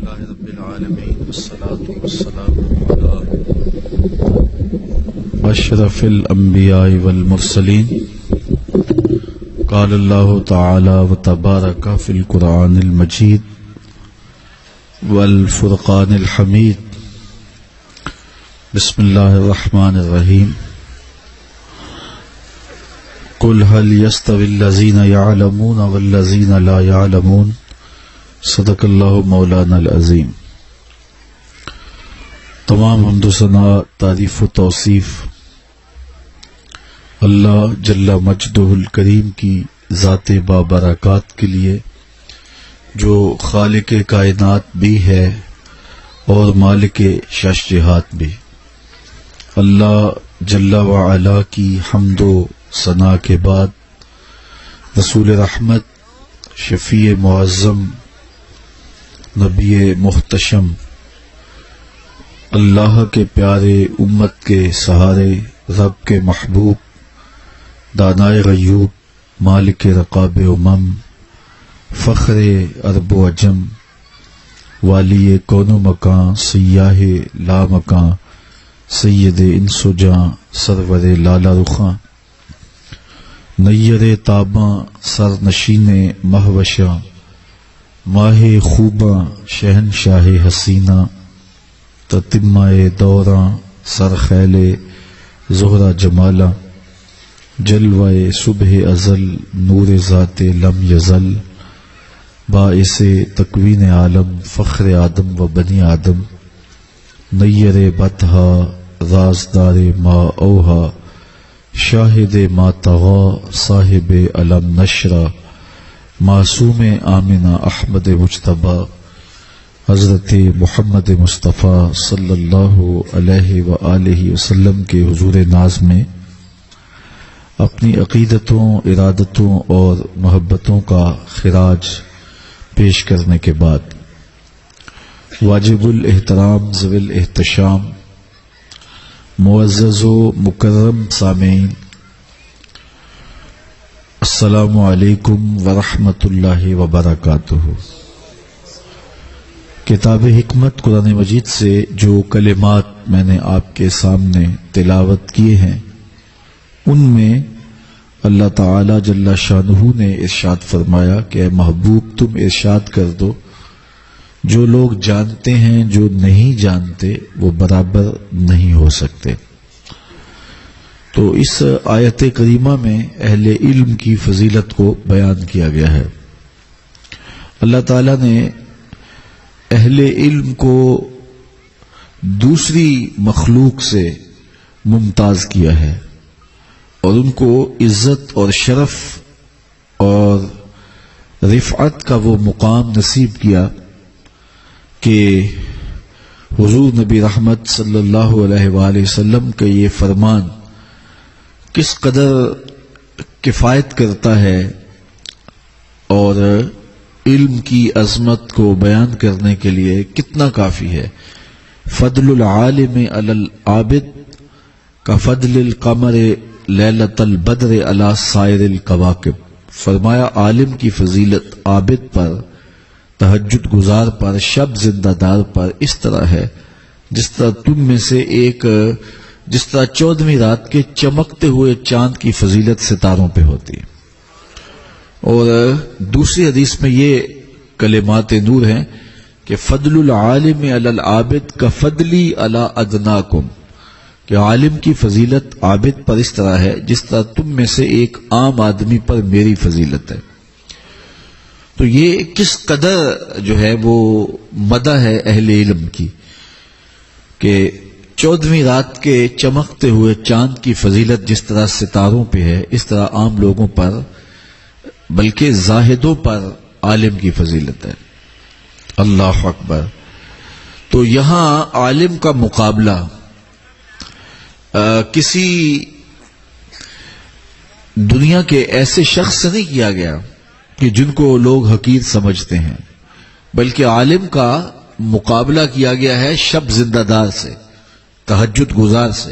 لله رب العالمين والصلاة والسلام على أشرف الأنبياء والمرسلين. قال الله تعالى وتبارك في القرآن المجيد والفرقان الحميد. بسم الله الرحمن الرحيم. قل هل يستوي الذين يعلمون والذين لا يعلمون. صدق اللہ مولانا العظیم. تمام حمد و ثنا، تعریف و توصیف اللہ جل مجدہ الکریم کی ذات بابرکات کے لیے، جو خالق کائنات بھی ہے اور مالک شش جہات بھی. اللہ جل وعلا کی حمد و ثنا کے بعد رسول رحمت، شفیع معظم، نبی محتشم، اللہ کے پیارے، امت کے سہارے، رب کے محبوب، دانائے غیوب، مالک رقاب امم، فخر عرب و عجم، والی کون و مکان، سیاہ لا مکان، سید انس و جاں، سرور لالا رخاں، نیر تاباں، سر نشین مہوشاں، ماہ خوباں، شہنشاہ حسینہ، تتمہ دوراں، سر خیل زہرہ جمالاں، جلوہ صبح ازل، نور ذات لم یزل، باعث تکوین عالم، فخر آدم و بنی آدم، نیر بطحا، رازدار ما اوہا، شاہد ما طغا، صاحب علم نشرہ، معصوم آمنہ احمد مجتبی، حضرت محمد مصطفیٰ صلی اللہ علیہ وآلہ وسلم کے حضور ناز میں اپنی عقیدتوں، ارادتوں اور محبتوں کا خراج پیش کرنے کے بعد، واجب الاحترام ذوی الاحتشام معزز و مکرم سامعین، السلام علیکم ورحمۃ اللہ وبرکاتہ. کتاب حکمت قرآن مجید سے جو کلمات میں نے آپ کے سامنے تلاوت کیے ہیں، ان میں اللہ تعالی جل شانہ نے ارشاد فرمایا کہ اے محبوب، تم ارشاد کر دو، جو لوگ جانتے ہیں جو نہیں جانتے وہ برابر نہیں ہو سکتے. تو اس آیت کریمہ میں اہل علم کی فضیلت کو بیان کیا گیا ہے. اللہ تعالیٰ نے اہل علم کو دوسری مخلوق سے ممتاز کیا ہے اور ان کو عزت اور شرف اور رفعت کا وہ مقام نصیب کیا کہ حضور نبی رحمت صلی اللہ علیہ وآلہ وسلم کا یہ فرمان کس قدر کفایت کرتا ہے اور علم کی عظمت کو بیان کرنے کے لیے کتنا کافی ہے. فضل العالم علی العابد کا فضل القمر لیلۃ البدر علی سائر الکواکب. فرمایا عالم کی فضیلت عابد پر، تہجد گزار پر، شب زندہ دار پر اس طرح ہے جس طرح تم میں سے ایک، جس طرح 14ویں رات کے چمکتے ہوئے چاند کی فضیلت ستاروں پہ ہوتی ہے. اور دوسری حدیث میں یہ کلمات نور ہیں کہ فضل العالم علی العابد کا فضلی علی ادناکم، کہ عالم کی فضیلت عابد پر اس طرح ہے جس طرح تم میں سے ایک عام آدمی پر میری فضیلت ہے. تو یہ کس قدر جو ہے وہ مدح ہے اہل علم کی کہ 14ویں رات کے چمکتے ہوئے چاند کی فضیلت جس طرح ستاروں پہ ہے، اس طرح عام لوگوں پر بلکہ زاہدوں پر عالم کی فضیلت ہے. اللہ اکبر. تو یہاں عالم کا مقابلہ کسی دنیا کے ایسے شخص سے نہیں کیا گیا کہ جن کو لوگ حقیر سمجھتے ہیں، بلکہ عالم کا مقابلہ کیا گیا ہے شب زندہ دار سے، تہجد گزار سے،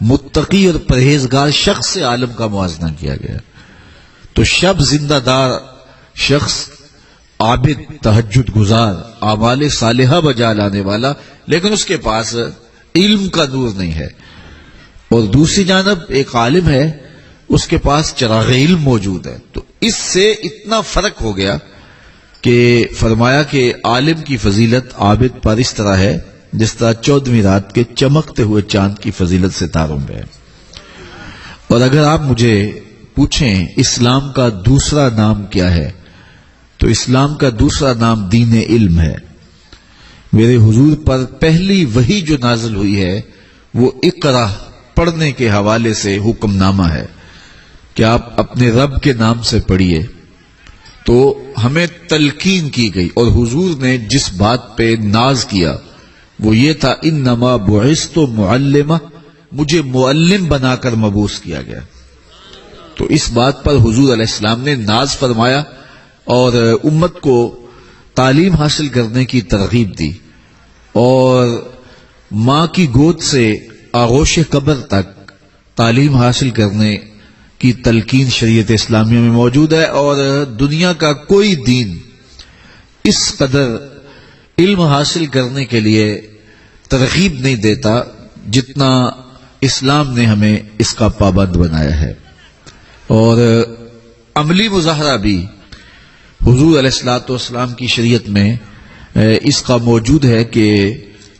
متقی اور پرہیزگار شخص سے عالم کا موازنہ کیا گیا. تو شب زندہ دار شخص عابد، تہجد گزار، اعمال صالحہ بجا لانے والا، لیکن اس کے پاس علم کا نور نہیں ہے. اور دوسری جانب ایک عالم ہے، اس کے پاس چراغ علم موجود ہے. تو اس سے اتنا فرق ہو گیا کہ فرمایا کہ عالم کی فضیلت عابد پر اس طرح ہے جس طرح 14ویں رات کے چمکتے ہوئے چاند کی فضیلت ستاروں میں ہے. اور اگر آپ مجھے پوچھیں اسلام کا دوسرا نام کیا ہے، تو اسلام کا دوسرا نام دین علم ہے. میرے حضور پر پہلی وحی جو نازل ہوئی ہے وہ اقرا پڑھنے کے حوالے سے حکم نامہ ہے کہ آپ اپنے رب کے نام سے پڑھیے. تو ہمیں تلقین کی گئی اور حضور نے جس بات پہ ناز کیا وہ یہ تھا انما بعثت معلما، مجھے معلم بنا کر مبعوث کیا گیا. تو اس بات پر حضور علیہ السلام نے ناز فرمایا اور امت کو تعلیم حاصل کرنے کی ترغیب دی. اور ماں کی گود سے آغوش قبر تک تعلیم حاصل کرنے کی تلقین شریعت اسلامیہ میں موجود ہے. اور دنیا کا کوئی دین اس قدر علم حاصل کرنے کے لیے ترغیب نہیں دیتا جتنا اسلام نے ہمیں اس کا پابند بنایا ہے. اور عملی مظاہرہ بھی حضور علیہ الصلوۃ والسلام کی شریعت میں اس کا موجود ہے کہ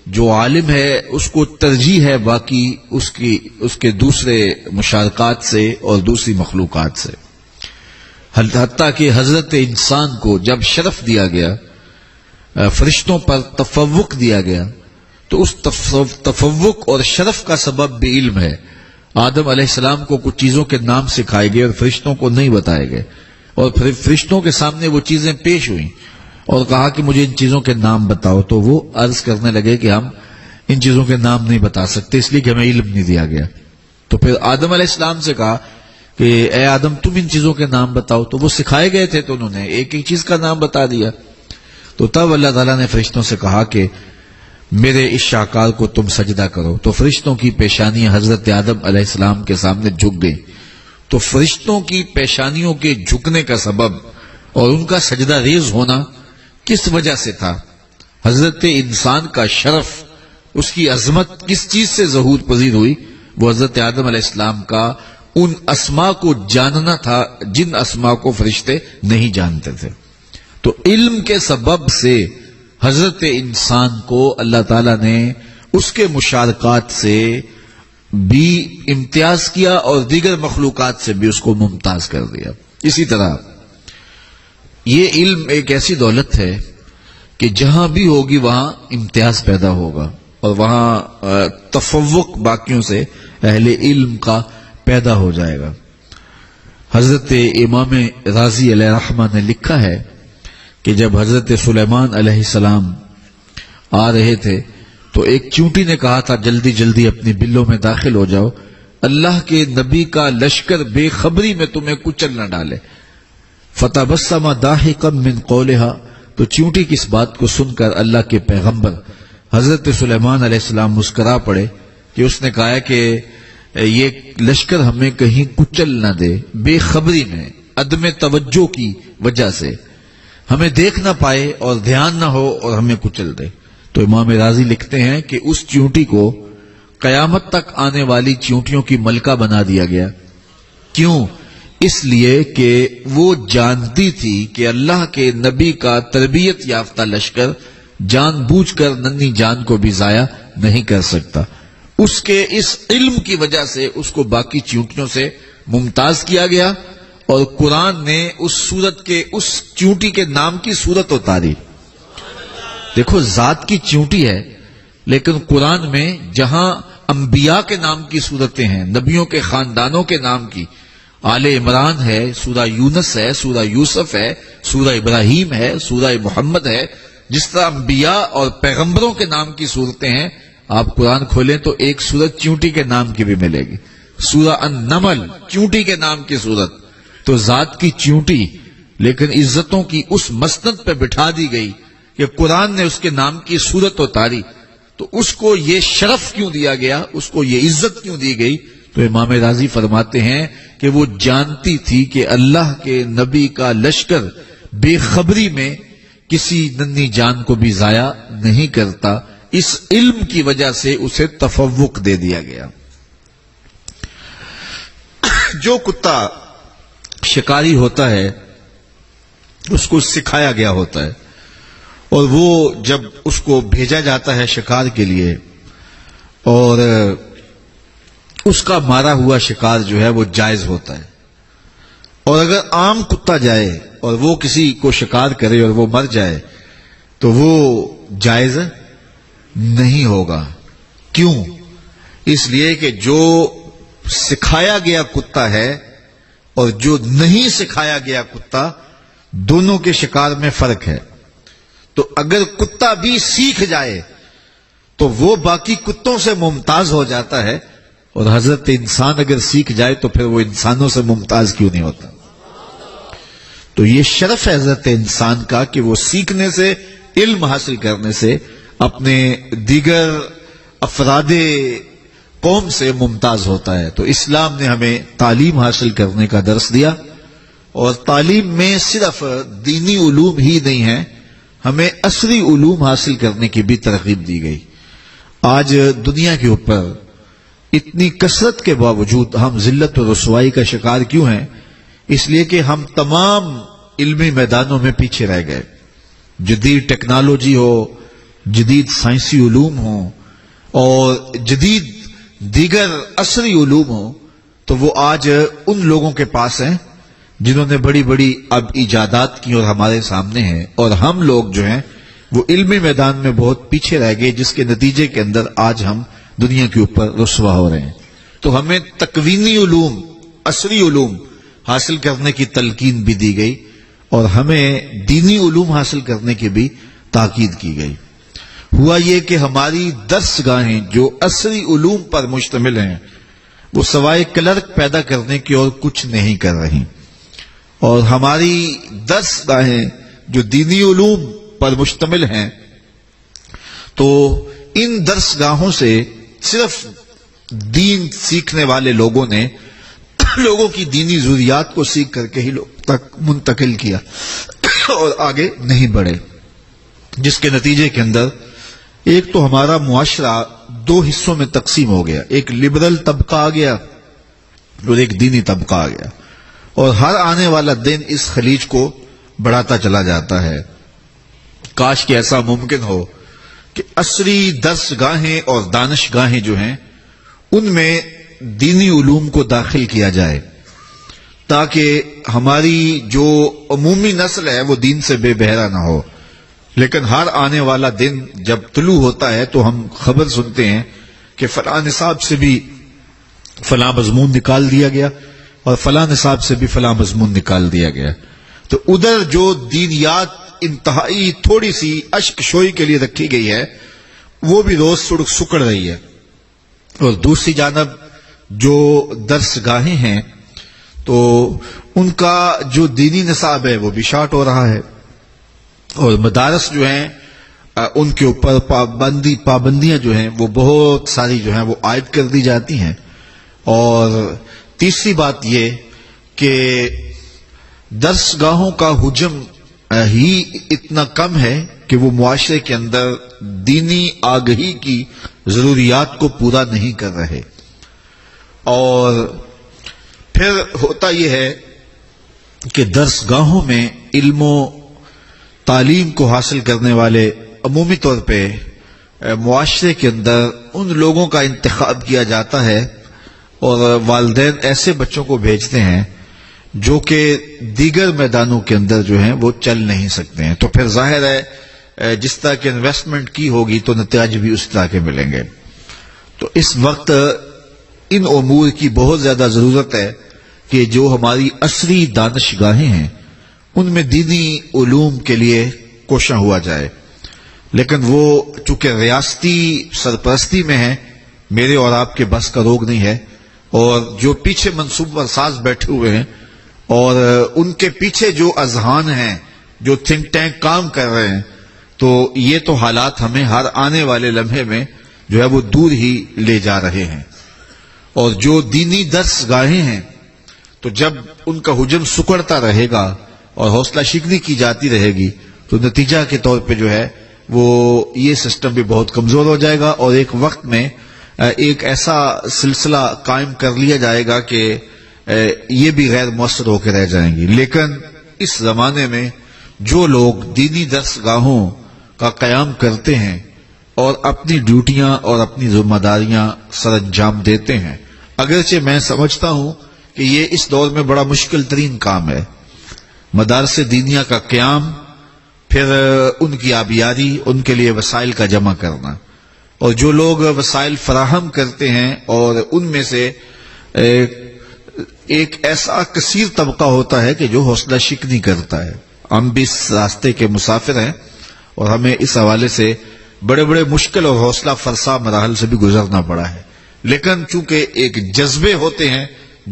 جو عالم ہے اس کو ترجیح ہے باقی اس کے دوسرے مشارکات سے اور دوسری مخلوقات سے. حتیٰ کہ حضرت انسان کو جب شرف دیا گیا، فرشتوں پر تفوق دیا گیا، تو اس تفوق اور شرف کا سبب بھی علم ہے. آدم علیہ السلام کو کچھ چیزوں کے نام سکھائے گئے اور فرشتوں کو نہیں بتائے گئے، اور پھر فرشتوں کے سامنے وہ چیزیں پیش ہوئیں اور کہا کہ مجھے ان چیزوں کے نام بتاؤ. تو وہ عرض کرنے لگے کہ ہم ان چیزوں کے نام نہیں بتا سکتے اس لیے کہ ہمیں علم نہیں دیا گیا. تو پھر آدم علیہ السلام سے کہا کہ اے آدم تم ان چیزوں کے نام بتاؤ. تو وہ سکھائے گئے تھے تو انہوں نے ایک ایک چیز کا نام بتا دیا. تو تب اللہ تعالیٰ نے فرشتوں سے کہا کہ میرے اس شاہکار کو تم سجدہ کرو. تو فرشتوں کی پیشانیاں حضرت آدم علیہ السلام کے سامنے جھک گئی. تو فرشتوں کی پیشانیوں کے جھکنے کا سبب اور ان کا سجدہ ریز ہونا کس وجہ سے تھا؟ حضرت انسان کا شرف، اس کی عظمت کس چیز سے ظہور پذیر ہوئی؟ وہ حضرت آدم علیہ السلام کا ان اسماء کو جاننا تھا جن اسماء کو فرشتے نہیں جانتے تھے. تو علم کے سبب سے حضرت انسان کو اللہ تعالیٰ نے اس کے مشارکات سے بھی امتیاز کیا اور دیگر مخلوقات سے بھی اس کو ممتاز کر دیا. اسی طرح یہ علم ایک ایسی دولت ہے کہ جہاں بھی ہوگی وہاں امتیاز پیدا ہوگا اور وہاں تفوق باقیوں سے اہل علم کا پیدا ہو جائے گا. حضرت امام رازی علیہ رحمہ نے لکھا ہے کہ جب حضرت سلیمان علیہ السلام آ رہے تھے تو ایک چونٹی نے کہا تھا جلدی جلدی اپنی بلوں میں داخل ہو جاؤ، اللہ کے نبی کا لشکر بے خبری میں تمہیں کچل نہ ڈالے. فتبسم ضاحکا من قولها. تو چونٹی کی اس بات کو سن کر اللہ کے پیغمبر حضرت سلیمان علیہ السلام مسکرا پڑے کہ اس نے کہا کہ یہ لشکر ہمیں کہیں کچل نہ دے، بے خبری میں عدم توجہ کی وجہ سے ہمیں دیکھ نہ پائے اور دھیان نہ ہو اور ہمیں کچل دے. تو امام راضی لکھتے ہیں کہ اس چیونٹی کو قیامت تک آنے والی چیونٹیوں کی ملکہ بنا دیا گیا. کیوں؟ اس لیے کہ وہ جانتی تھی کہ اللہ کے نبی کا تربیت یافتہ لشکر جان بوجھ کر ننھی جان کو بھی ضائع نہیں کر سکتا. اس کے اس علم کی وجہ سے اس کو باقی چیونٹیوں سے ممتاز کیا گیا. اور قرآن نے اس سورت کے اس چیونٹی کے نام کی سورت اتاری. دیکھو ذات کی چیونٹی ہے لیکن قرآن میں جہاں انبیاء کے نام کی صورتیں ہیں، نبیوں کے خاندانوں کے نام کی، آل عمران ہے، سورہ یونس ہے، سورہ یوسف ہے، سورہ ابراہیم ہے، سورہ محمد ہے، جس طرح انبیاء اور پیغمبروں کے نام کی صورتیں ہیں، آپ قرآن کھولیں تو ایک سورت چیونٹی کے نام کی بھی ملے گی. سورہ النمل چیونٹی کے نام کی صورت. تو ذات کی چیونٹی لیکن عزتوں کی اس مسند پہ بٹھا دی گئی کہ قرآن نے اس کے نام کی صورت اتاری. تو اس کو یہ شرف کیوں دیا گیا، اس کو یہ عزت کیوں دی گئی؟ تو امام راضی فرماتے ہیں کہ وہ جانتی تھی کہ اللہ کے نبی کا لشکر بے خبری میں کسی ننھی جان کو بھی ضائع نہیں کرتا، اس علم کی وجہ سے اسے تفوق دے دیا گیا۔ جو کتا شکاری ہوتا ہے اس کو سکھایا گیا ہوتا ہے، اور وہ جب اس کو بھیجا جاتا ہے شکار کے لیے، اور اس کا مارا ہوا شکار جو ہے وہ جائز ہوتا ہے، اور اگر عام کتا جائے اور وہ کسی کو شکار کرے اور وہ مر جائے تو وہ جائز نہیں ہوگا۔ کیوں؟ اس لیے کہ جو سکھایا گیا کتا ہے اور جو نہیں سکھایا گیا کتا، دونوں کے شکار میں فرق ہے۔ تو اگر کتا بھی سیکھ جائے تو وہ باقی کتوں سے ممتاز ہو جاتا ہے، اور حضرت انسان اگر سیکھ جائے تو پھر وہ انسانوں سے ممتاز کیوں نہیں ہوتا؟ تو یہ شرف ہے حضرت انسان کا کہ وہ سیکھنے سے، علم حاصل کرنے سے اپنے دیگر افراد قوم سے ممتاز ہوتا ہے۔ تو اسلام نے ہمیں تعلیم حاصل کرنے کا درس دیا، اور تعلیم میں صرف دینی علوم ہی نہیں ہے، ہمیں عصری علوم حاصل کرنے کی بھی ترغیب دی گئی۔ آج دنیا کے اوپر اتنی کثرت کے باوجود ہم ذلت و رسوائی کا شکار کیوں ہیں؟ اس لیے کہ ہم تمام علمی میدانوں میں پیچھے رہ گئے۔ جدید ٹیکنالوجی ہو، جدید سائنسی علوم ہو، اور جدید دیگر عصری علوم ہو، تو وہ آج ان لوگوں کے پاس ہیں جنہوں نے بڑی بڑی اب ایجادات کی اور ہمارے سامنے ہیں، اور ہم لوگ جو ہیں وہ علمی میدان میں بہت پیچھے رہ گئے، جس کے نتیجے کے اندر آج ہم دنیا کے اوپر رسوا ہو رہے ہیں۔ تو ہمیں تکوینی علوم، عصری علوم حاصل کرنے کی تلقین بھی دی گئی، اور ہمیں دینی علوم حاصل کرنے کی بھی تاکید کی گئی۔ ہوا یہ کہ ہماری درس گاہیں جو عصری علوم پر مشتمل ہیں وہ سوائے کلرک پیدا کرنے کی اور کچھ نہیں کر رہی، اور ہماری درس گاہیں جو دینی علوم پر مشتمل ہیں تو ان درس گاہوں سے صرف دین سیکھنے والے لوگوں نے لوگوں کی دینی ضروریات کو سیکھ کر کے ہی لوگ تک منتقل کیا اور آگے نہیں بڑھے، جس کے نتیجے کے اندر ایک تو ہمارا معاشرہ دو حصوں میں تقسیم ہو گیا، ایک لبرل طبقہ آ گیا اور ایک دینی طبقہ آ گیا، اور ہر آنے والا دن اس خلیج کو بڑھاتا چلا جاتا ہے۔ کاش کہ ایسا ممکن ہو کہ عصری درس گاہیں اور دانش گاہیں جو ہیں ان میں دینی علوم کو داخل کیا جائے، تاکہ ہماری جو عمومی نسل ہے وہ دین سے بے بہرا نہ ہو۔ لیکن ہر آنے والا دن جب طلوع ہوتا ہے تو ہم خبر سنتے ہیں کہ فلاں نصاب سے بھی فلاں مضمون نکال دیا گیا، اور فلاں نصاب سے بھی فلاں مضمون نکال دیا گیا۔ تو ادھر جو دینیات انتہائی تھوڑی سی اشک شوئی کے لیے رکھی گئی ہے وہ بھی روز سکڑ رہی ہے، اور دوسری جانب جو درس گاہیں ہیں تو ان کا جو دینی نصاب ہے وہ بھی شارٹ ہو رہا ہے، اور مدارس جو ہیں ان کے اوپر پابندیاں جو ہیں وہ بہت ساری جو ہیں وہ عائد کر دی جاتی ہیں۔ اور تیسری بات یہ کہ درس گاہوں کا حجم ہی اتنا کم ہے کہ وہ معاشرے کے اندر دینی آگہی کی ضروریات کو پورا نہیں کر رہے، اور پھر ہوتا یہ ہے کہ درس گاہوں میں علم و تعلیم کو حاصل کرنے والے عمومی طور پہ معاشرے کے اندر ان لوگوں کا انتخاب کیا جاتا ہے، اور والدین ایسے بچوں کو بھیجتے ہیں جو کہ دیگر میدانوں کے اندر جو ہیں وہ چل نہیں سکتے ہیں۔ تو پھر ظاہر ہے جس طرح کی انویسٹمنٹ کی ہوگی تو نتائج بھی اس طرح کے ملیں گے۔ تو اس وقت ان امور کی بہت زیادہ ضرورت ہے کہ جو ہماری عصری دانش گاہیں ہیں ان میں دینی علوم کے لیے کوشاں ہوا جائے، لیکن وہ چونکہ ریاستی سرپرستی میں ہے، میرے اور آپ کے بس کا روگ نہیں ہے، اور جو پیچھے منصوبہ ساز بیٹھے ہوئے ہیں اور ان کے پیچھے جو اذہان ہیں، جو تھنک ٹینک کام کر رہے ہیں، تو یہ تو حالات ہمیں ہر آنے والے لمحے میں جو ہے وہ دور ہی لے جا رہے ہیں۔ اور جو دینی درس گاہیں ہیں تو جب ان کا حجم سکڑتا رہے گا اور حوصلہ شکنی کی جاتی رہے گی تو نتیجہ کے طور پہ جو ہے وہ یہ سسٹم بھی بہت کمزور ہو جائے گا، اور ایک وقت میں ایک ایسا سلسلہ قائم کر لیا جائے گا کہ یہ بھی غیر مؤثر ہو کے رہ جائیں گی۔ لیکن اس زمانے میں جو لوگ دینی درس گاہوں کا قیام کرتے ہیں اور اپنی ڈیوٹیاں اور اپنی ذمہ داریاں سر انجام دیتے ہیں، اگرچہ میں سمجھتا ہوں کہ یہ اس دور میں بڑا مشکل ترین کام ہے، مدارس دینیہ کا قیام، پھر ان کی آبیاری، ان کے لیے وسائل کا جمع کرنا، اور جو لوگ وسائل فراہم کرتے ہیں اور ان میں سے ایک ایسا کثیر طبقہ ہوتا ہے کہ جو حوصلہ شکنی کرتا ہے۔ ہم بھی اس راستے کے مسافر ہیں اور ہمیں اس حوالے سے بڑے بڑے مشکل اور حوصلہ فرسا مراحل سے بھی گزرنا پڑا ہے، لیکن چونکہ ایک جذبے ہوتے ہیں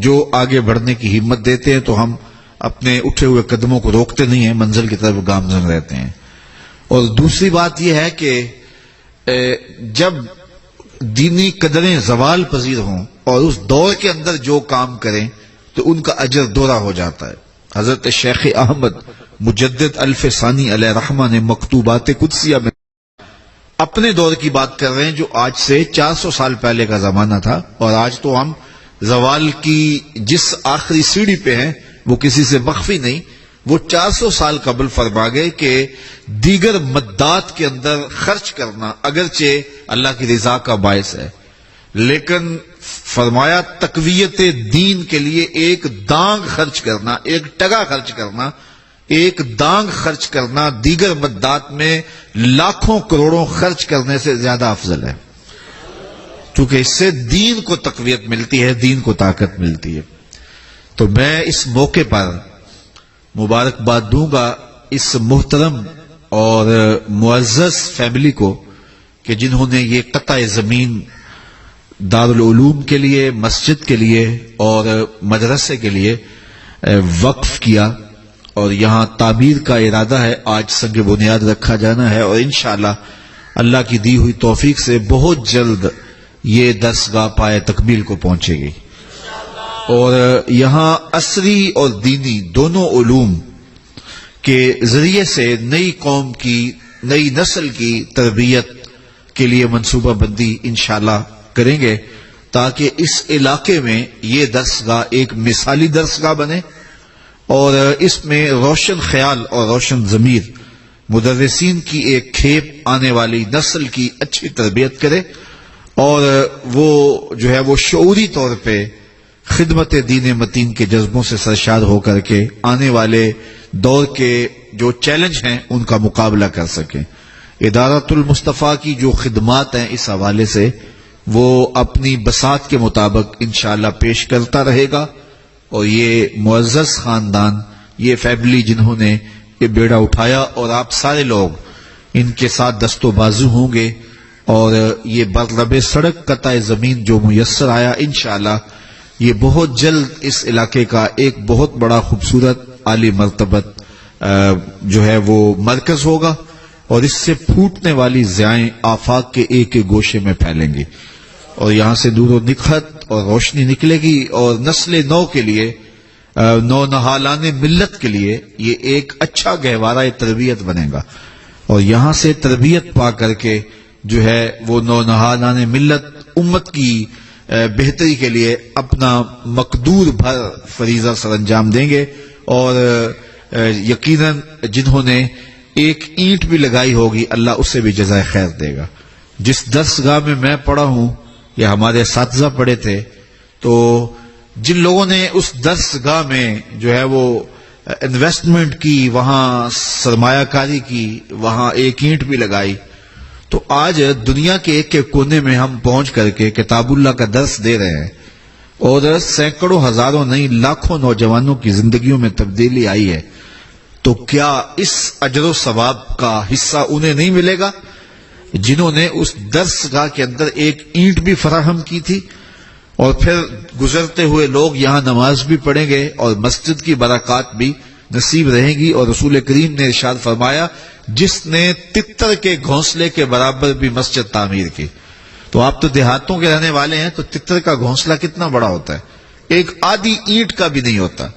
جو آگے بڑھنے کی ہمت دیتے ہیں، تو ہم اپنے اٹھے ہوئے قدموں کو روکتے نہیں ہیں، منزل کی طرف گامزن رہتے ہیں۔ اور دوسری بات یہ ہے کہ جب دینی قدریں زوال پذیر ہوں اور اس دور کے اندر جو کام کریں تو ان کا اجر دوہرا ہو جاتا ہے۔ حضرت شیخ احمد مجدد الف ثانی علیہ رحمہ نے مکتوبات قدسیہ میں اپنے دور کی بات کر رہے ہیں، جو آج سے 400 سال پہلے کا زمانہ تھا، اور آج تو ہم زوال کی جس آخری سیڑھی پہ ہیں وہ کسی سے مخفی نہیں، وہ 400 سال قبل فرما گئے کہ دیگر مدات کے اندر خرچ کرنا اگرچہ اللہ کی رضا کا باعث ہے، لیکن فرمایا تقویت دین کے لیے ایک دانگ خرچ کرنا، ایک ٹگا خرچ کرنا، ایک دانگ خرچ کرنا دیگر مدات میں لاکھوں کروڑوں خرچ کرنے سے زیادہ افضل ہے، چونکہ اس سے دین کو تقویت ملتی ہے، دین کو طاقت ملتی ہے۔ تو میں اس موقع پر مبارکباد دوں گا اس محترم اور معزز فیملی کو کہ جنہوں نے یہ قطع زمین دارالعلوم کے لیے، مسجد کے لیے اور مدرسے کے لیے وقف کیا، اور یہاں تعمیر کا ارادہ ہے، آج سنگ بنیاد رکھا جانا ہے، اور انشاءاللہ اللہ کی دی ہوئی توفیق سے بہت جلد یہ درسگاہ پائے تکمیل کو پہنچے گی، اور یہاں عصری اور دینی دونوں علوم کے ذریعے سے نئی قوم کی، نئی نسل کی تربیت کے لیے منصوبہ بندی انشاءاللہ کریں گے، تاکہ اس علاقے میں یہ درسگاہ ایک مثالی درسگاہ بنے، اور اس میں روشن خیال اور روشن ضمیر مدرسین کی ایک کھیپ آنے والی نسل کی اچھی تربیت کرے، اور وہ جو ہے وہ شعوری طور پہ خدمت دین متین کے جذبوں سے سرشار ہو کر کے آنے والے دور کے جو چیلنج ہیں ان کا مقابلہ کر سکیں۔ ادارۃ المصطفیٰ کی جو خدمات ہیں اس حوالے سے وہ اپنی بساط کے مطابق انشاءاللہ پیش کرتا رہے گا، اور یہ معزز خاندان، یہ فیملی جنہوں نے یہ بیڑا اٹھایا، اور آپ سارے لوگ ان کے ساتھ دست و بازو ہوں گے، اور یہ برلب سڑک قطع زمین جو میسر آیا انشاءاللہ یہ بہت جلد اس علاقے کا ایک بہت بڑا خوبصورت عالی مرتبت جو ہے وہ مرکز ہوگا، اور اس سے پھوٹنے والی ضیائیں آفاق کے ایک ایک گوشے میں پھیلیں گی، اور یہاں سے نور و نکھت اور روشنی نکلے گی، اور نسل نو کے لیے، نو نہالان ملت کے لیے یہ ایک اچھا گہوارہ تربیت بنے گا، اور یہاں سے تربیت پا کر کے جو ہے وہ نو نہالان ملت امت کی بہتری کے لیے اپنا مقدور بھر فریضہ سر انجام دیں گے، اور یقیناً جنہوں نے ایک اینٹ بھی لگائی ہوگی اللہ اسے بھی جزائے خیر دے گا۔ جس درسگاہ میں میں پڑھا ہوں یا ہمارے اساتذہ پڑھے تھے، تو جن لوگوں نے اس درسگاہ میں جو ہے وہ انویسٹمنٹ کی، وہاں سرمایہ کاری کی، وہاں ایک اینٹ بھی لگائی، تو آج دنیا کے ایک ایک کونے میں ہم پہنچ کر کے کتاب اللہ کا درس دے رہے ہیں، اور سینکڑوں ہزاروں نہیں لاکھوں نوجوانوں کی زندگیوں میں تبدیلی آئی ہے، تو کیا اس اجر و ثواب کا حصہ انہیں نہیں ملے گا جنہوں نے اس درسگاہ کے اندر ایک اینٹ بھی فراہم کی تھی؟ اور پھر گزرتے ہوئے لوگ یہاں نماز بھی پڑھیں گے، اور مسجد کی برکات بھی نصیب رہیں گی، اور رسول کریم نے ارشاد فرمایا جس نے تتر کے گھونسلے کے برابر بھی مسجد تعمیر کی۔ تو آپ تو دیہاتوں کے رہنے والے ہیں، تو تتر کا گھونسلہ کتنا بڑا ہوتا ہے، ایک آدھی اینٹ کا بھی نہیں ہوتا،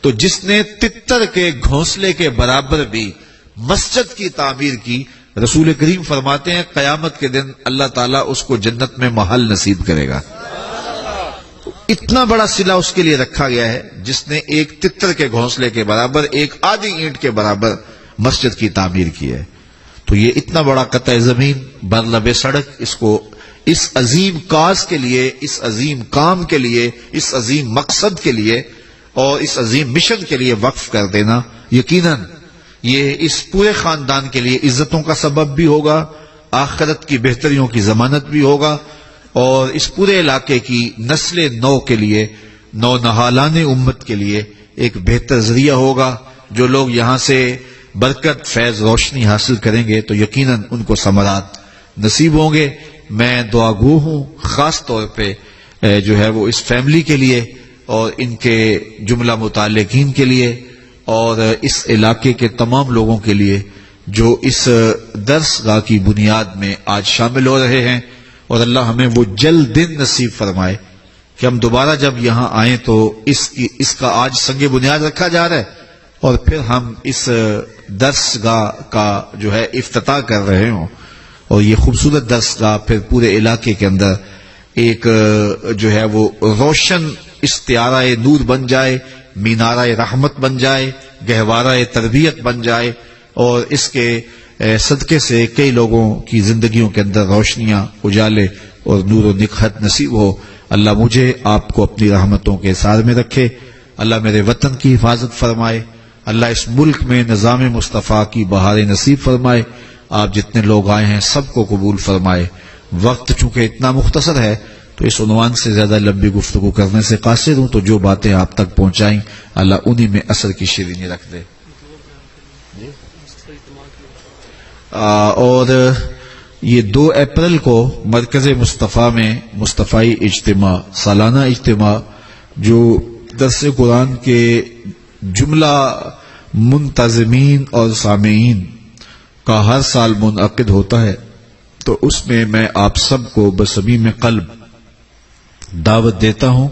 تو جس نے تتر کے گھونسلے کے برابر بھی مسجد کی تعمیر کی، رسول کریم فرماتے ہیں قیامت کے دن اللہ تعالیٰ اس کو جنت میں محل نصیب کرے گا۔ اتنا بڑا صلہ اس کے لیے رکھا گیا ہے جس نے ایک تتر کے گھونسلے کے برابر، ایک آدھی اینٹ کے برابر مسجد کی تعمیر کی ہے۔ تو یہ اتنا بڑا قطع زمین برلب سڑک، اس کو اس عظیم کاز کے لیے، اس عظیم کام کے لیے، اس عظیم مقصد کے لیے اور اس عظیم مشن کے لیے وقف کر دینا، یقیناً یہ اس پورے خاندان کے لیے عزتوں کا سبب بھی ہوگا، آخرت کی بہتریوں کی ضمانت بھی ہوگا، اور اس پورے علاقے کی نسل نو کے لیے، نو نہالان امت کے لیے ایک بہتر ذریعہ ہوگا۔ جو لوگ یہاں سے برکت، فیض، روشنی حاصل کریں گے تو یقیناً ان کو ثمرات نصیب ہوں گے۔ میں دعا گو ہوں خاص طور پہ جو ہے وہ اس فیملی کے لیے اور ان کے جملہ متعلقین کے لیے اور اس علاقے کے تمام لوگوں کے لیے جو اس درس گاہ کی بنیاد میں آج شامل ہو رہے ہیں، اور اللہ ہمیں وہ جلد دن نصیب فرمائے کہ ہم دوبارہ جب یہاں آئیں تو اس کا آج سنگ بنیاد رکھا جا رہا ہے اور پھر ہم اس درس گاہ کا جو ہے افتتاح کر رہے ہوں، اور یہ خوبصورت درس گاہ پھر پورے علاقے کے اندر ایک جو ہے وہ روشن استعارہ نور بن جائے، مینارہ رحمت بن جائے، گہوارہ تربیت بن جائے، اور اس کے صدقے سے کئی لوگوں کی زندگیوں کے اندر روشنیاں، اجالے اور نور و نکہت نصیب ہو۔ اللہ مجھے آپ کو اپنی رحمتوں کے سار میں رکھے، اللہ میرے وطن کی حفاظت فرمائے، اللہ اس ملک میں نظام مصطفیٰ کی بہاریں نصیب فرمائے، آپ جتنے لوگ آئے ہیں سب کو قبول فرمائے۔ وقت چونکہ اتنا مختصر ہے تو اس عنوان سے زیادہ لمبی گفتگو کرنے سے قاصر ہوں، تو جو باتیں آپ تک پہنچائیں اللہ انہی میں اثر کی شیرینی رکھ دے۔ اور یہ 2 اپریل کو مرکز مصطفیٰ میں مصطفی اجتماع، سالانہ اجتماع جو درس قرآن کے جملہ منتظمین اور سامعین کا ہر سال منعقد ہوتا ہے، تو اس میں میں آپ سب کو بصمیم قلب دعوت دیتا ہوں۔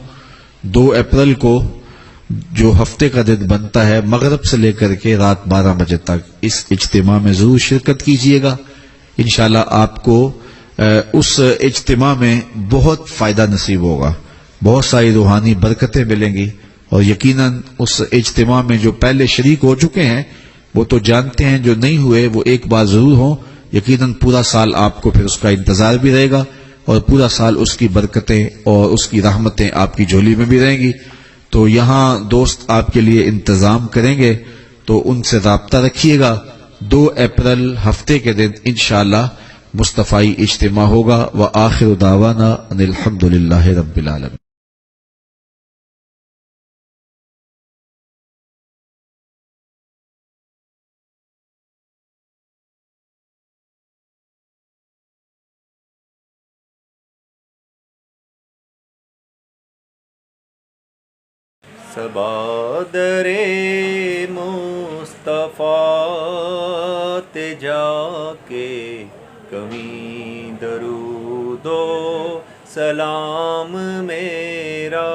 2 اپریل کو جو ہفتے کا دن بنتا ہے، مغرب سے لے کر کے رات 12 بجے تک اس اجتماع میں ضرور شرکت کیجیے گا۔ انشاءاللہ آپ کو اس اجتماع میں بہت فائدہ نصیب ہوگا، بہت ساری روحانی برکتیں ملیں گی، اور یقیناً اس اجتماع میں جو پہلے شریک ہو چکے ہیں وہ تو جانتے ہیں، جو نہیں ہوئے وہ ایک بار ضرور ہوں۔ یقیناً پورا سال آپ کو پھر اس کا انتظار بھی رہے گا، اور پورا سال اس کی برکتیں اور اس کی رحمتیں آپ کی جھولی میں بھی رہیں گی۔ تو یہاں دوست آپ کے لیے انتظام کریں گے تو ان سے رابطہ رکھیے گا۔ 2 اپریل ہفتے کے دن انشاءاللہ مصطفی اجتماع ہوگا۔ وآخر دعوانا ان الحمدللہ رب العالمین۔ صبا درے مصطفیٰ تے جا کے کمی درود و سلام میرا